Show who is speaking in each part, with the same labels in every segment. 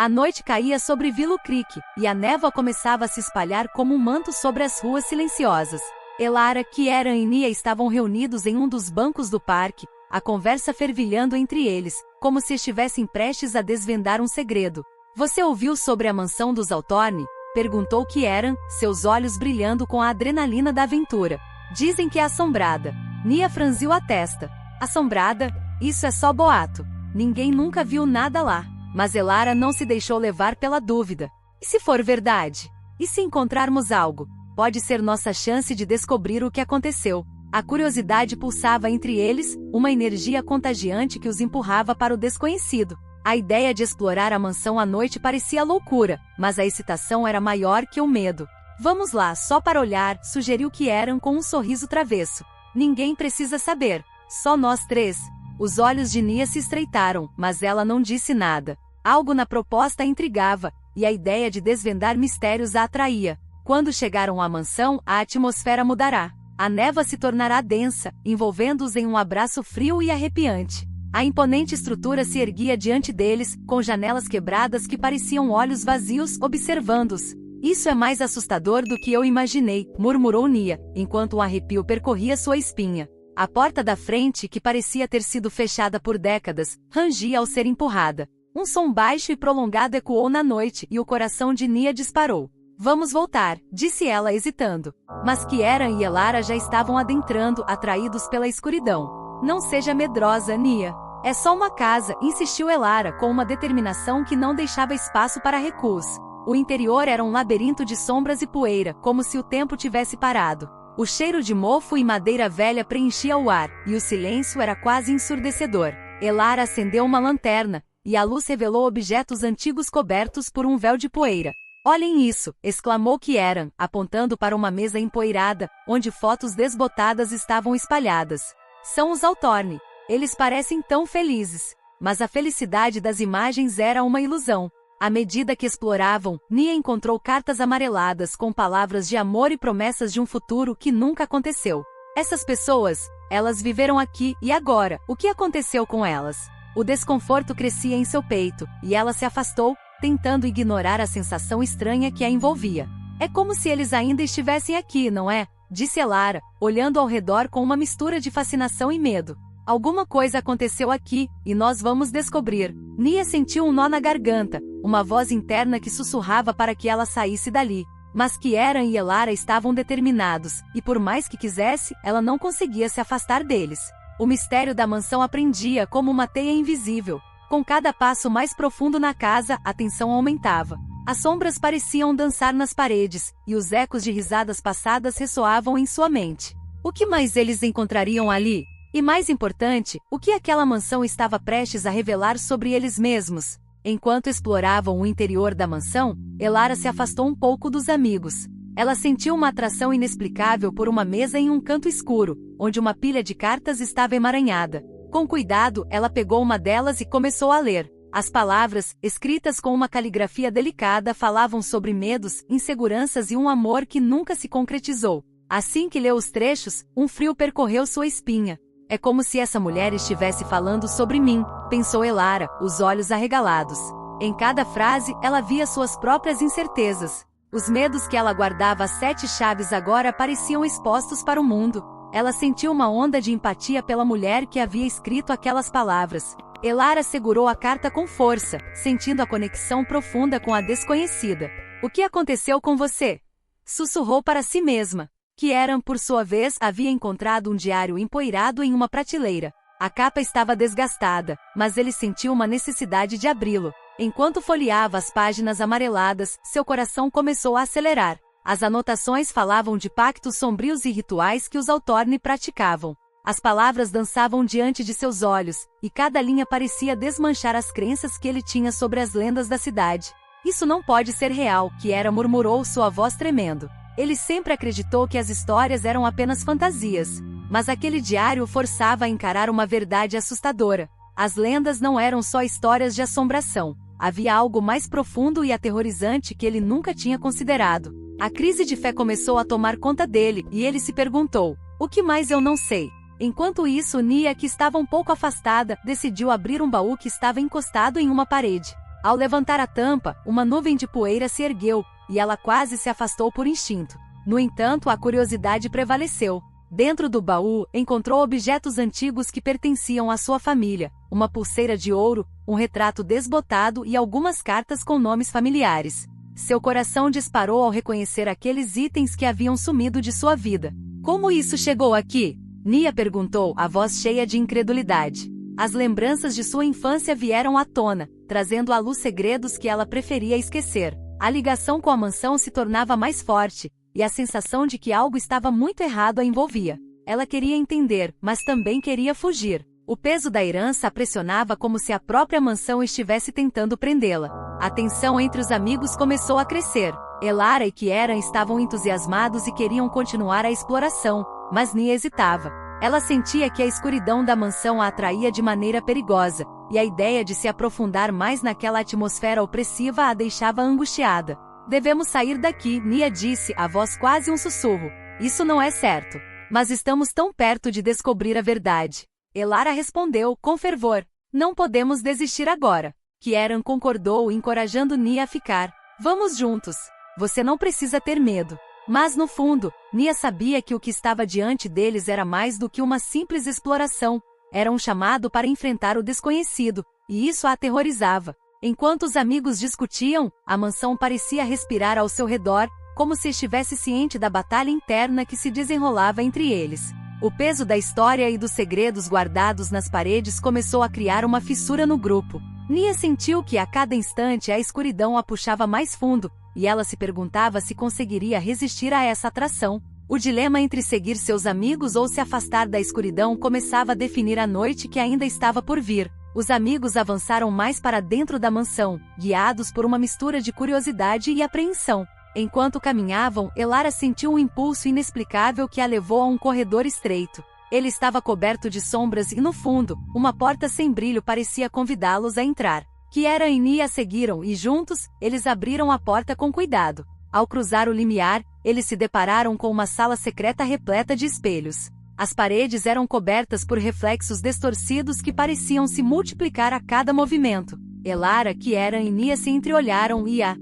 Speaker 1: A noite caía sobre Willow Creek, e a névoa começava a se espalhar como um manto sobre as ruas silenciosas. Elara, Kieran e Nia estavam reunidos em um dos bancos do parque, a conversa fervilhando entre eles, como se estivessem prestes a desvendar um segredo. Você ouviu sobre a mansão dos Altorne? Perguntou Kieran, seus olhos brilhando com a adrenalina da aventura. Dizem que é assombrada. Nia franziu a testa. Assombrada? Isso é só boato. Ninguém nunca viu nada lá. Mas Elara não se deixou levar pela dúvida. E se for verdade? E se encontrarmos algo? Pode ser nossa chance de descobrir o que aconteceu. A curiosidade pulsava entre eles, uma energia contagiante que os empurrava para o desconhecido. A ideia de explorar a mansão à noite parecia loucura, mas a excitação era maior que o medo. Vamos lá, só para olhar, sugeriu Kieran com um sorriso travesso. Ninguém precisa saber. Só nós três. Os olhos de Nia se estreitaram, mas ela não disse nada. Algo na proposta a intrigava, e a ideia de desvendar mistérios a atraía. Quando chegaram à mansão, a atmosfera mudará. A névoa se tornará densa, envolvendo-os em um abraço frio e arrepiante. A imponente estrutura se erguia diante deles, com janelas quebradas que pareciam olhos vazios observando-os. Isso é mais assustador do que eu imaginei, murmurou Nia, enquanto um arrepio percorria sua espinha. A porta da frente, que parecia ter sido fechada por décadas, rangia ao ser empurrada. Um som baixo e prolongado ecoou na noite e o coração de Nia disparou. Vamos voltar, disse ela hesitando. Mas Kieran e Elara já estavam adentrando, atraídos pela escuridão. Não seja medrosa, Nia. É só uma casa, insistiu Elara com uma determinação que não deixava espaço para recuos. O interior era um labirinto de sombras e poeira, como se o tempo tivesse parado. O cheiro de mofo e madeira velha preenchia o ar, e o silêncio era quase ensurdecedor. Elara acendeu uma lanterna, e a luz revelou objetos antigos cobertos por um véu de poeira. Olhem isso, exclamou Kieran, apontando para uma mesa empoeirada, onde fotos desbotadas estavam espalhadas. São os Altorne. Eles parecem tão felizes. Mas a felicidade das imagens era uma ilusão. À medida que exploravam, Nia encontrou cartas amareladas com palavras de amor e promessas de um futuro que nunca aconteceu. Essas pessoas, elas viveram aqui e agora, o que aconteceu com elas? O desconforto crescia em seu peito, e ela se afastou, tentando ignorar a sensação estranha que a envolvia. É como se eles ainda estivessem aqui, não é? Disse Elara, olhando ao redor com uma mistura de fascinação e medo. Alguma coisa aconteceu aqui, e nós vamos descobrir. Nia sentiu um nó na garganta, uma voz interna que sussurrava para que ela saísse dali. Mas Kieran e Elara estavam determinados, e por mais que quisesse, ela não conseguia se afastar deles. O mistério da mansão aprendia como uma teia invisível. Com cada passo mais profundo na casa, a tensão aumentava. As sombras pareciam dançar nas paredes, e os ecos de risadas passadas ressoavam em sua mente. O que mais eles encontrariam ali? E mais importante, o que aquela mansão estava prestes a revelar sobre eles mesmos? Enquanto exploravam o interior da mansão, Elara se afastou um pouco dos amigos. Ela sentiu uma atração inexplicável por uma mesa em um canto escuro, onde uma pilha de cartas estava emaranhada. Com cuidado, ela pegou uma delas e começou a ler. As palavras, escritas com uma caligrafia delicada, falavam sobre medos, inseguranças e um amor que nunca se concretizou. Assim que leu os trechos, um frio percorreu sua espinha. É como se essa mulher estivesse falando sobre mim, pensou Elara, os olhos arregalados. Em cada frase, ela via suas próprias incertezas. Os medos que ela guardava às 7 chaves agora pareciam expostos para o mundo. Ela sentiu uma onda de empatia pela mulher que havia escrito aquelas palavras. Elara segurou a carta com força, sentindo a conexão profunda com a desconhecida. O que aconteceu com você? Sussurrou para si mesma. Kieran, por sua vez, havia encontrado um diário empoeirado em uma prateleira. A capa estava desgastada, mas ele sentiu uma necessidade de abri-lo. Enquanto folheava as páginas amareladas, seu coração começou a acelerar. As anotações falavam de pactos sombrios e rituais que os Altorne praticavam. As palavras dançavam diante de seus olhos, e cada linha parecia desmanchar as crenças que ele tinha sobre as lendas da cidade. Isso não pode ser real, Kieran murmurou, sua voz tremendo. Ele sempre acreditou que as histórias eram apenas fantasias. Mas aquele diário o forçava a encarar uma verdade assustadora. As lendas não eram só histórias de assombração. Havia algo mais profundo e aterrorizante que ele nunca tinha considerado. A crise de fé começou a tomar conta dele, e ele se perguntou: o que mais eu não sei? Enquanto isso, Nia, que estava um pouco afastada, decidiu abrir um baú que estava encostado em uma parede. Ao levantar a tampa, uma nuvem de poeira se ergueu, e ela quase se afastou por instinto. No entanto, a curiosidade prevaleceu. Dentro do baú, encontrou objetos antigos que pertenciam à sua família, uma pulseira de ouro, um retrato desbotado e algumas cartas com nomes familiares. Seu coração disparou ao reconhecer aqueles itens que haviam sumido de sua vida. Como isso chegou aqui? Nia perguntou, a voz cheia de incredulidade. As lembranças de sua infância vieram à tona, trazendo à luz segredos que ela preferia esquecer. A ligação com a mansão se tornava mais forte, e a sensação de que algo estava muito errado a envolvia. Ela queria entender, mas também queria fugir. O peso da herança a pressionava como se a própria mansão estivesse tentando prendê-la. A tensão entre os amigos começou a crescer. Elara e Kieran estavam entusiasmados e queriam continuar a exploração, mas Nia hesitava. Ela sentia que a escuridão da mansão a atraía de maneira perigosa, e a ideia de se aprofundar mais naquela atmosfera opressiva a deixava angustiada. Devemos sair daqui, Nia disse, a voz quase um sussurro. Isso não é certo. Mas estamos tão perto de descobrir a verdade. Elara respondeu, com fervor. Não podemos desistir agora. Kieran concordou, encorajando Nia a ficar. Vamos juntos. Você não precisa ter medo. Mas no fundo, Nia sabia que o que estava diante deles era mais do que uma simples exploração. Era um chamado para enfrentar o desconhecido, e isso a aterrorizava. Enquanto os amigos discutiam, a mansão parecia respirar ao seu redor, como se estivesse ciente da batalha interna que se desenrolava entre eles. O peso da história e dos segredos guardados nas paredes começou a criar uma fissura no grupo. Nia sentiu que a cada instante a escuridão a puxava mais fundo, e ela se perguntava se conseguiria resistir a essa atração. O dilema entre seguir seus amigos ou se afastar da escuridão começava a definir a noite que ainda estava por vir. Os amigos avançaram mais para dentro da mansão, guiados por uma mistura de curiosidade e apreensão. Enquanto caminhavam, Elara sentiu um impulso inexplicável que a levou a um corredor estreito. Ele estava coberto de sombras e no fundo, uma porta sem brilho parecia convidá-los a entrar. Kieran e Nia seguiram e juntos, eles abriram a porta com cuidado. Ao cruzar o limiar, eles se depararam com uma sala secreta repleta de espelhos. As paredes eram cobertas por reflexos distorcidos que pareciam se multiplicar a cada movimento. Elara, Kieran e Nia se entreolharam e a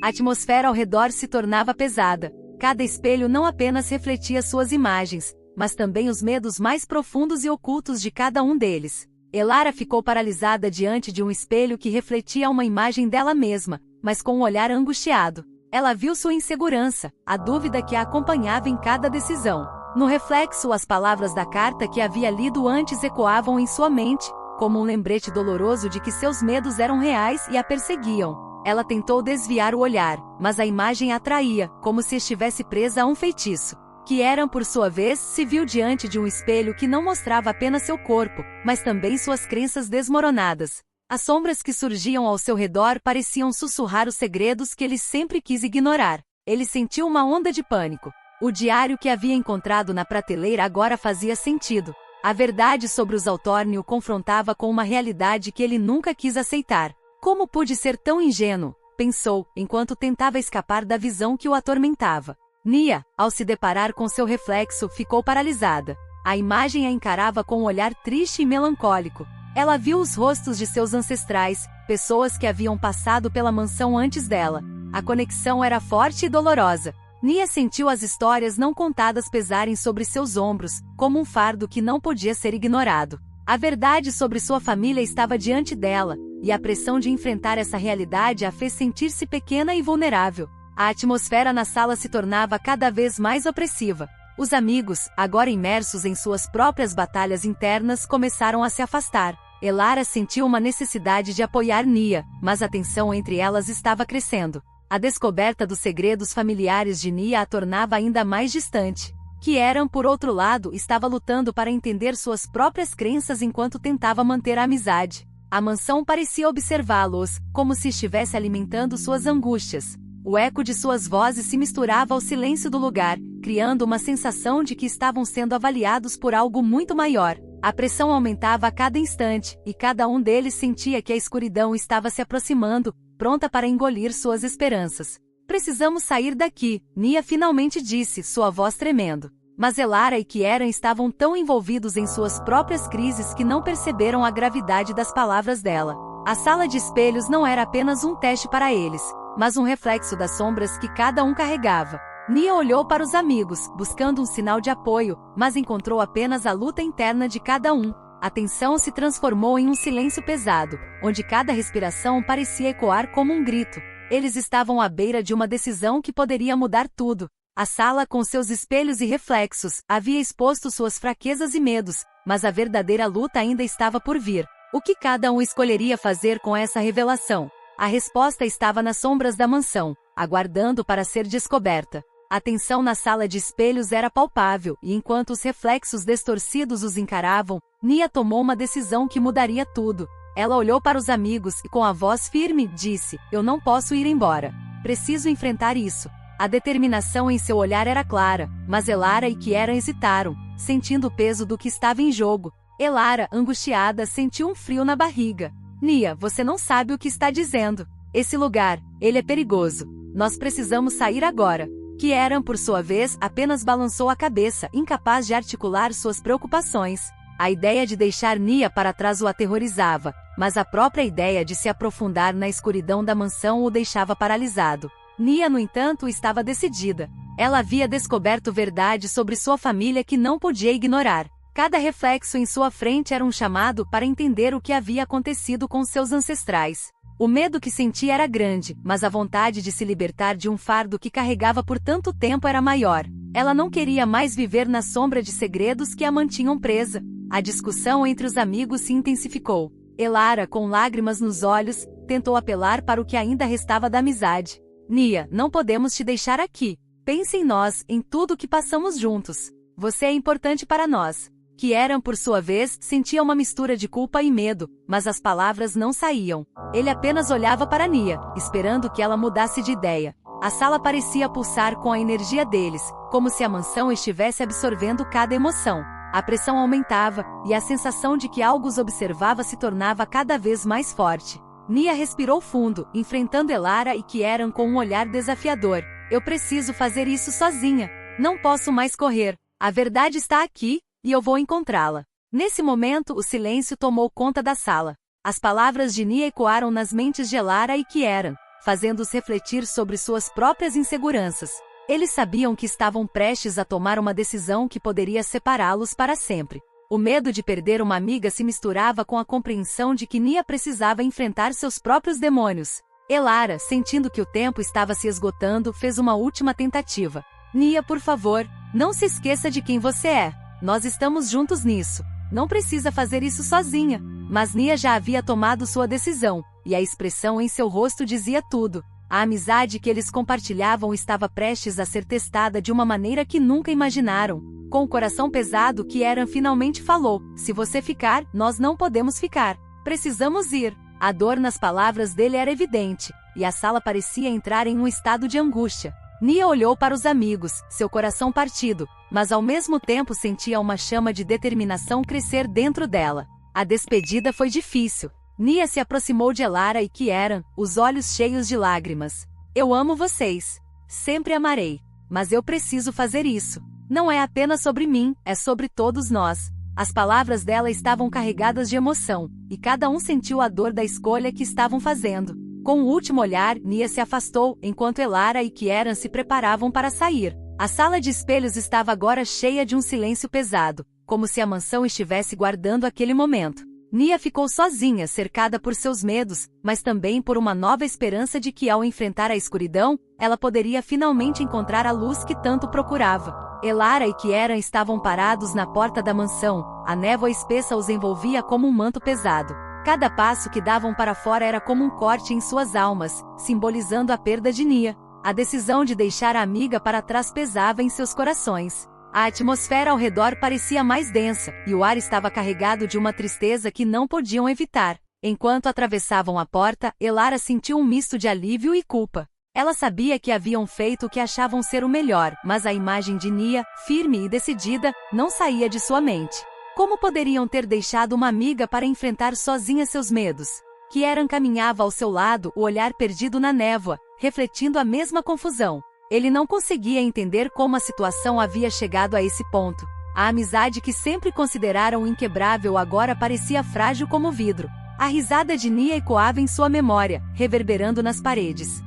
Speaker 1: atmosfera ao redor se tornava pesada. Cada espelho não apenas refletia suas imagens, mas também os medos mais profundos e ocultos de cada um deles. Elara ficou paralisada diante de um espelho que refletia uma imagem dela mesma, mas com um olhar angustiado. Ela viu sua insegurança, a dúvida que a acompanhava em cada decisão. No reflexo, as palavras da carta que havia lido antes ecoavam em sua mente, como um lembrete doloroso de que seus medos eram reais e a perseguiam. Ela tentou desviar o olhar, mas a imagem a atraía, como se estivesse presa a um feitiço. Kieran, por sua vez, se viu diante de um espelho que não mostrava apenas seu corpo, mas também suas crenças desmoronadas. As sombras que surgiam ao seu redor pareciam sussurrar os segredos que ele sempre quis ignorar. Ele sentiu uma onda de pânico. O diário que havia encontrado na prateleira agora fazia sentido. A verdade sobre os Autorne o confrontava com uma realidade que ele nunca quis aceitar. Como pude ser tão ingênuo? Pensou, enquanto tentava escapar da visão que o atormentava. Nia, ao se deparar com seu reflexo, ficou paralisada. A imagem a encarava com um olhar triste e melancólico. Ela viu os rostos de seus ancestrais, pessoas que haviam passado pela mansão antes dela. A conexão era forte e dolorosa. Nia sentiu as histórias não contadas pesarem sobre seus ombros, como um fardo que não podia ser ignorado. A verdade sobre sua família estava diante dela, e a pressão de enfrentar essa realidade a fez sentir-se pequena e vulnerável. A atmosfera na sala se tornava cada vez mais opressiva. Os amigos, agora imersos em suas próprias batalhas internas, começaram a se afastar. Elara sentiu uma necessidade de apoiar Nia, mas a tensão entre elas estava crescendo. A descoberta dos segredos familiares de Nia a tornava ainda mais distante. Kieran, por outro lado, estava lutando para entender suas próprias crenças enquanto tentava manter a amizade. A mansão parecia observá-los, como se estivesse alimentando suas angústias. O eco de suas vozes se misturava ao silêncio do lugar, criando uma sensação de que estavam sendo avaliados por algo muito maior. A pressão aumentava a cada instante, e cada um deles sentia que a escuridão estava se aproximando, pronta para engolir suas esperanças. Precisamos sair daqui, Nia finalmente disse, sua voz tremendo. Mas Elara e Kieran estavam tão envolvidos em suas próprias crises que não perceberam a gravidade das palavras dela. A sala de espelhos não era apenas um teste para eles, mas um reflexo das sombras que cada um carregava. Nia olhou para os amigos, buscando um sinal de apoio, mas encontrou apenas a luta interna de cada um. A tensão se transformou em um silêncio pesado, onde cada respiração parecia ecoar como um grito. Eles estavam à beira de uma decisão que poderia mudar tudo. A sala, com seus espelhos e reflexos, havia exposto suas fraquezas e medos, mas a verdadeira luta ainda estava por vir. O que cada um escolheria fazer com essa revelação? A resposta estava nas sombras da mansão, aguardando para ser descoberta. A tensão na sala de espelhos era palpável, e enquanto os reflexos distorcidos os encaravam, Nia tomou uma decisão que mudaria tudo. Ela olhou para os amigos e, com a voz firme, disse: "Eu não posso ir embora. Preciso enfrentar isso." A determinação em seu olhar era clara, mas Elara e Kieran hesitaram, sentindo o peso do que estava em jogo. Elara, angustiada, sentiu um frio na barriga. "Nia, você não sabe o que está dizendo. Esse lugar, ele é perigoso. Nós precisamos sair agora." Kieran, por sua vez, apenas balançou a cabeça, incapaz de articular suas preocupações. A ideia de deixar Nia para trás o aterrorizava, mas a própria ideia de se aprofundar na escuridão da mansão o deixava paralisado. Nia, no entanto, estava decidida. Ela havia descoberto verdade sobre sua família que não podia ignorar. Cada reflexo em sua frente era um chamado para entender o que havia acontecido com seus ancestrais. O medo que sentia era grande, mas a vontade de se libertar de um fardo que carregava por tanto tempo era maior. Ela não queria mais viver na sombra de segredos que a mantinham presa. A discussão entre os amigos se intensificou. Elara, com lágrimas nos olhos, tentou apelar para o que ainda restava da amizade. "Nia, não podemos te deixar aqui. Pense em nós, em tudo que passamos juntos. Você é importante para nós." Kieran, por sua vez, sentia uma mistura de culpa e medo, mas as palavras não saíam. Ele apenas olhava para Nia, esperando que ela mudasse de ideia. A sala parecia pulsar com a energia deles, como se a mansão estivesse absorvendo cada emoção. A pressão aumentava, e a sensação de que algo os observava se tornava cada vez mais forte. Nia respirou fundo, enfrentando Elara e Kieran com um olhar desafiador. "Eu preciso fazer isso sozinha. Não posso mais correr. A verdade está aqui, e eu vou encontrá-la." Nesse momento, o silêncio tomou conta da sala. As palavras de Nia ecoaram nas mentes de Elara e Kieran, fazendo-os refletir sobre suas próprias inseguranças. Eles sabiam que estavam prestes a tomar uma decisão que poderia separá-los para sempre. O medo de perder uma amiga se misturava com a compreensão de que Nia precisava enfrentar seus próprios demônios. Elara, sentindo que o tempo estava se esgotando, fez uma última tentativa. "Nia, por favor, não se esqueça de quem você é. Nós estamos juntos nisso. Não precisa fazer isso sozinha." Mas Nia já havia tomado sua decisão, e a expressão em seu rosto dizia tudo. A amizade que eles compartilhavam estava prestes a ser testada de uma maneira que nunca imaginaram. Com o coração pesado, Kieran finalmente falou: "Se você ficar, nós não podemos ficar. Precisamos ir." A dor nas palavras dele era evidente, e a sala parecia entrar em um estado de angústia. Nia olhou para os amigos, seu coração partido, mas ao mesmo tempo sentia uma chama de determinação crescer dentro dela. A despedida foi difícil. Nia se aproximou de Elara e Kieran, os olhos cheios de lágrimas. "Eu amo vocês. Sempre amarei. Mas eu preciso fazer isso. Não é apenas sobre mim, é sobre todos nós." As palavras dela estavam carregadas de emoção, e cada um sentiu a dor da escolha que estavam fazendo. Com o último olhar, Nia se afastou, enquanto Elara e Kieran se preparavam para sair. A sala de espelhos estava agora cheia de um silêncio pesado, como se a mansão estivesse guardando aquele momento. Nia ficou sozinha, cercada por seus medos, mas também por uma nova esperança de que, ao enfrentar a escuridão, ela poderia finalmente encontrar a luz que tanto procurava. Elara e Kieran estavam parados na porta da mansão. A névoa espessa os envolvia como um manto pesado. Cada passo que davam para fora era como um corte em suas almas, simbolizando a perda de Nia. A decisão de deixar a amiga para trás pesava em seus corações. A atmosfera ao redor parecia mais densa, e o ar estava carregado de uma tristeza que não podiam evitar. Enquanto atravessavam a porta, Elara sentiu um misto de alívio e culpa. Ela sabia que haviam feito o que achavam ser o melhor, mas a imagem de Nia, firme e decidida, não saía de sua mente. Como poderiam ter deixado uma amiga para enfrentar sozinha seus medos? Kieran caminhava ao seu lado, o olhar perdido na névoa, refletindo a mesma confusão. Ele não conseguia entender como a situação havia chegado a esse ponto. A amizade que sempre consideraram inquebrável agora parecia frágil como vidro. A risada de Nia ecoava em sua memória, reverberando nas paredes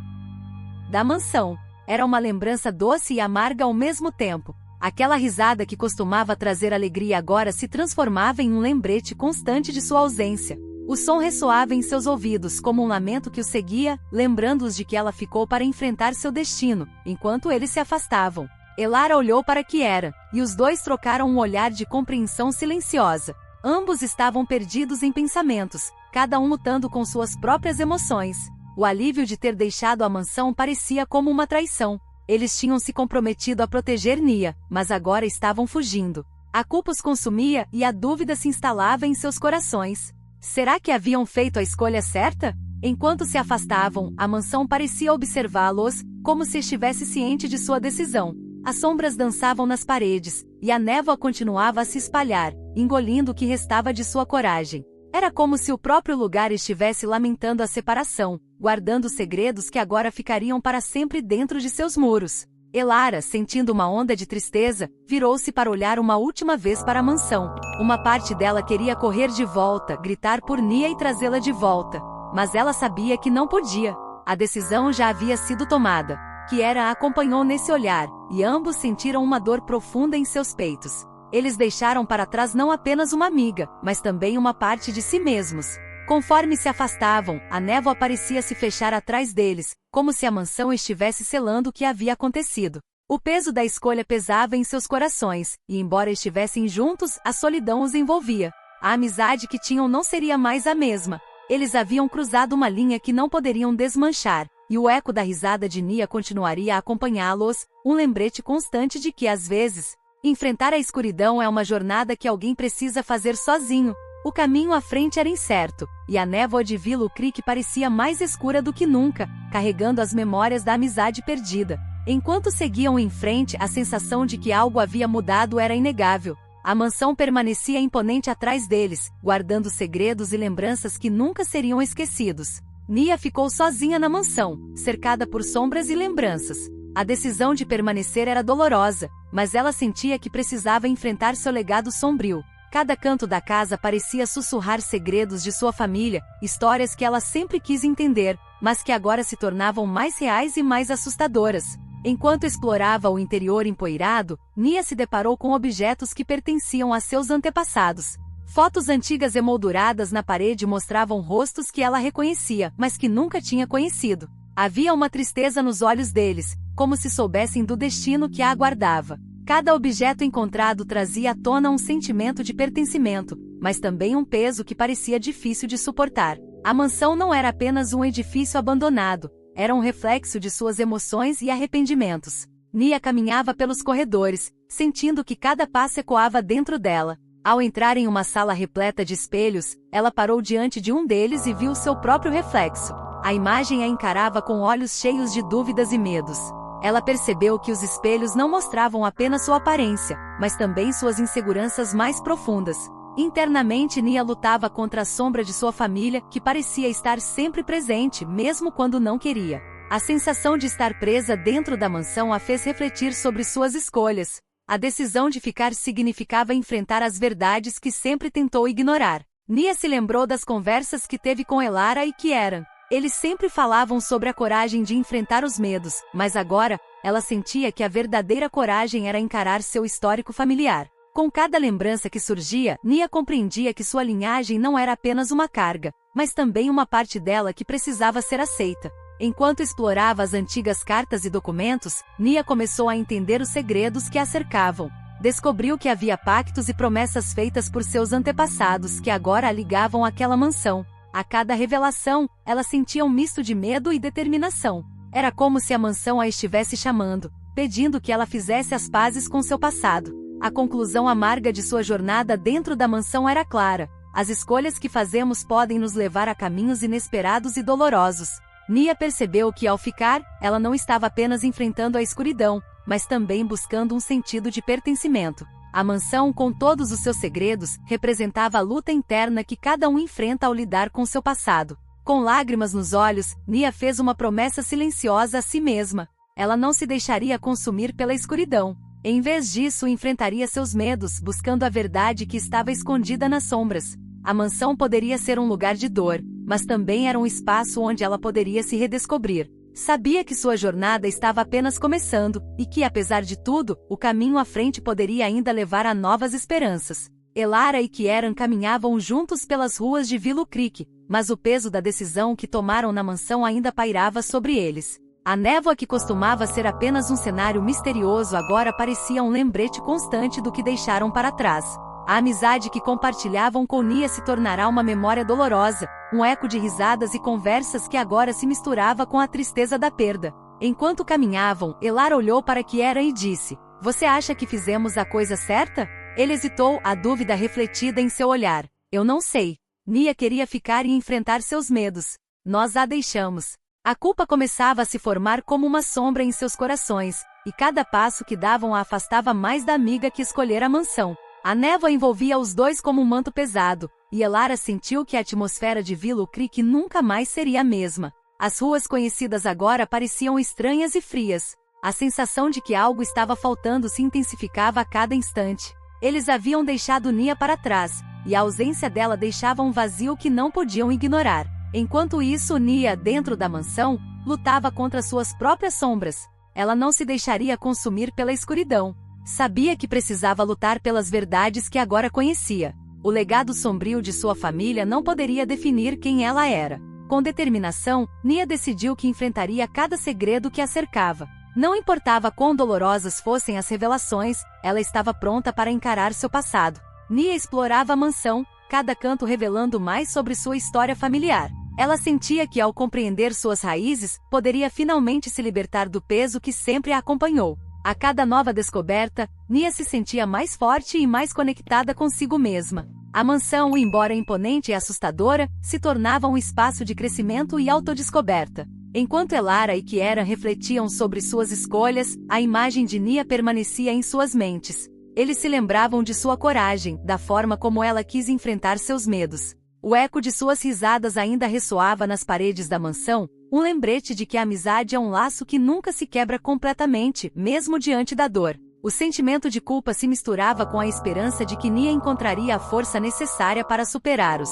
Speaker 1: da mansão. Era uma lembrança doce e amarga ao mesmo tempo. Aquela risada que costumava trazer alegria agora se transformava em um lembrete constante de sua ausência. O som ressoava em seus ouvidos como um lamento que o seguia, lembrando-os de que ela ficou para enfrentar seu destino, enquanto eles se afastavam. Elara olhou para Kiera, e os dois trocaram um olhar de compreensão silenciosa. Ambos estavam perdidos em pensamentos, cada um lutando com suas próprias emoções. O alívio de ter deixado a mansão parecia como uma traição. Eles tinham se comprometido a proteger Nia, mas agora estavam fugindo. A culpa os consumia e a dúvida se instalava em seus corações. Será que haviam feito a escolha certa? Enquanto se afastavam, a mansão parecia observá-los, como se estivesse ciente de sua decisão. As sombras dançavam nas paredes, e a névoa continuava a se espalhar, engolindo o que restava de sua coragem. Era como se o próprio lugar estivesse lamentando a separação, guardando segredos que agora ficariam para sempre dentro de seus muros. Elara, sentindo uma onda de tristeza, virou-se para olhar uma última vez para a mansão. Uma parte dela queria correr de volta, gritar por Nia e trazê-la de volta. Mas ela sabia que não podia. A decisão já havia sido tomada. Kiera a acompanhou nesse olhar, e ambos sentiram uma dor profunda em seus peitos. Eles deixaram para trás não apenas uma amiga, mas também uma parte de si mesmos. Conforme se afastavam, a névoa parecia se fechar atrás deles, como se a mansão estivesse selando o que havia acontecido. O peso da escolha pesava em seus corações, e embora estivessem juntos, a solidão os envolvia. A amizade que tinham não seria mais a mesma. Eles haviam cruzado uma linha que não poderiam desmanchar, e o eco da risada de Nia continuaria a acompanhá-los, um lembrete constante de que, às vezes, enfrentar a escuridão é uma jornada que alguém precisa fazer sozinho. O caminho à frente era incerto, e a névoa de Willow Creek parecia mais escura do que nunca, carregando as memórias da amizade perdida. Enquanto seguiam em frente, a sensação de que algo havia mudado era inegável. A mansão permanecia imponente atrás deles, guardando segredos e lembranças que nunca seriam esquecidos. Nia ficou sozinha na mansão, cercada por sombras e lembranças. A decisão de permanecer era dolorosa, mas ela sentia que precisava enfrentar seu legado sombrio. Cada canto da casa parecia sussurrar segredos de sua família, histórias que ela sempre quis entender, mas que agora se tornavam mais reais e mais assustadoras. Enquanto explorava o interior empoeirado, Nia se deparou com objetos que pertenciam a seus antepassados. Fotos antigas emolduradas na parede mostravam rostos que ela reconhecia, mas que nunca tinha conhecido. Havia uma tristeza nos olhos deles, como se soubessem do destino que a aguardava. Cada objeto encontrado trazia à tona um sentimento de pertencimento, mas também um peso que parecia difícil de suportar. A mansão não era apenas um edifício abandonado, era um reflexo de suas emoções e arrependimentos. Nia caminhava pelos corredores, sentindo que cada passo ecoava dentro dela. Ao entrar em uma sala repleta de espelhos, ela parou diante de um deles e viu seu próprio reflexo. A imagem a encarava com olhos cheios de dúvidas e medos. Ela percebeu que os espelhos não mostravam apenas sua aparência, mas também suas inseguranças mais profundas. Internamente, Nia lutava contra a sombra de sua família, que parecia estar sempre presente, mesmo quando não queria. A sensação de estar presa dentro da mansão a fez refletir sobre suas escolhas. A decisão de ficar significava enfrentar as verdades que sempre tentou ignorar. Nia se lembrou das conversas que teve com Elara e Kiera. Eles sempre falavam sobre a coragem de enfrentar os medos, mas agora, ela sentia que a verdadeira coragem era encarar seu histórico familiar. Com cada lembrança que surgia, Nia compreendia que sua linhagem não era apenas uma carga, mas também uma parte dela que precisava ser aceita. Enquanto explorava as antigas cartas e documentos, Nia começou a entender os segredos que a cercavam. Descobriu que havia pactos e promessas feitas por seus antepassados que agora a ligavam àquela mansão. A cada revelação, ela sentia um misto de medo e determinação. Era como se a mansão a estivesse chamando, pedindo que ela fizesse as pazes com seu passado. A conclusão amarga de sua jornada dentro da mansão era clara. As escolhas que fazemos podem nos levar a caminhos inesperados e dolorosos. Nia percebeu que, ao ficar, ela não estava apenas enfrentando a escuridão, mas também buscando um sentido de pertencimento. A mansão, com todos os seus segredos, representava a luta interna que cada um enfrenta ao lidar com seu passado. Com lágrimas nos olhos, Nia fez uma promessa silenciosa a si mesma. Ela não se deixaria consumir pela escuridão. Em vez disso, enfrentaria seus medos, buscando a verdade que estava escondida nas sombras. A mansão poderia ser um lugar de dor, mas também era um espaço onde ela poderia se redescobrir. Sabia que sua jornada estava apenas começando, e que, apesar de tudo, o caminho à frente poderia ainda levar a novas esperanças. Elara e Kieran caminhavam juntos pelas ruas de Willow Creek, mas o peso da decisão que tomaram na mansão ainda pairava sobre eles. A névoa que costumava ser apenas um cenário misterioso agora parecia um lembrete constante do que deixaram para trás. A amizade que compartilhavam com Nia se tornará uma memória dolorosa, um eco de risadas e conversas que agora se misturava com a tristeza da perda. Enquanto caminhavam, Elara olhou para Kieran e disse: "Você acha que fizemos a coisa certa?" Ele hesitou, a dúvida refletida em seu olhar. "Eu não sei." Nia queria ficar e enfrentar seus medos. "Nós a deixamos." A culpa começava a se formar como uma sombra em seus corações, e cada passo que davam a afastava mais da amiga que escolhera a mansão. A névoa envolvia os dois como um manto pesado, e Elara sentiu que a atmosfera de Willow Creek nunca mais seria a mesma. As ruas conhecidas agora pareciam estranhas e frias. A sensação de que algo estava faltando se intensificava a cada instante. Eles haviam deixado Nia para trás, e a ausência dela deixava um vazio que não podiam ignorar. Enquanto isso, Nia, dentro da mansão, lutava contra suas próprias sombras. Ela não se deixaria consumir pela escuridão. Sabia que precisava lutar pelas verdades que agora conhecia. O legado sombrio de sua família não poderia definir quem ela era. Com determinação, Nia decidiu que enfrentaria cada segredo que a cercava. Não importava quão dolorosas fossem as revelações, ela estava pronta para encarar seu passado. Nia explorava a mansão, cada canto revelando mais sobre sua história familiar. Ela sentia que, ao compreender suas raízes, poderia finalmente se libertar do peso que sempre a acompanhou. A cada nova descoberta, Nia se sentia mais forte e mais conectada consigo mesma. A mansão, embora imponente e assustadora, se tornava um espaço de crescimento e autodescoberta. Enquanto Elara e Kieran refletiam sobre suas escolhas, a imagem de Nia permanecia em suas mentes. Eles se lembravam de sua coragem, da forma como ela quis enfrentar seus medos. O eco de suas risadas ainda ressoava nas paredes da mansão, um lembrete de que a amizade é um laço que nunca se quebra completamente, mesmo diante da dor. O sentimento de culpa se misturava com a esperança de que Nia encontraria a força necessária para superar os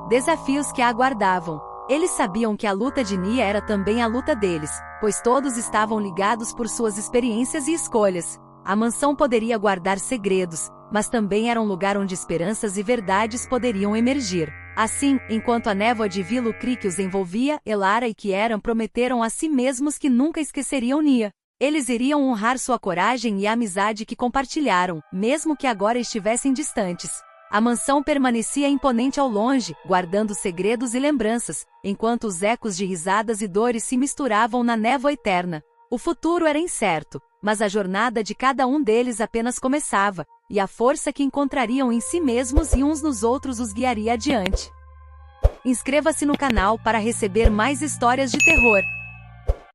Speaker 1: desafios que a aguardavam. Eles sabiam que a luta de Nia era também a luta deles, pois todos estavam ligados por suas experiências e escolhas. A mansão poderia guardar segredos, mas também era um lugar onde esperanças e verdades poderiam emergir. Assim, enquanto a névoa de Willow Creek os envolvia, Elara e Kieran prometeram a si mesmos que nunca esqueceriam Nia. Eles iriam honrar sua coragem e a amizade que compartilharam, mesmo que agora estivessem distantes. A mansão permanecia imponente ao longe, guardando segredos e lembranças, enquanto os ecos de risadas e dores se misturavam na névoa eterna. O futuro era incerto, mas a jornada de cada um deles apenas começava, e a força que encontrariam em si mesmos e uns nos outros os guiaria adiante. Inscreva-se no canal para receber mais histórias de terror.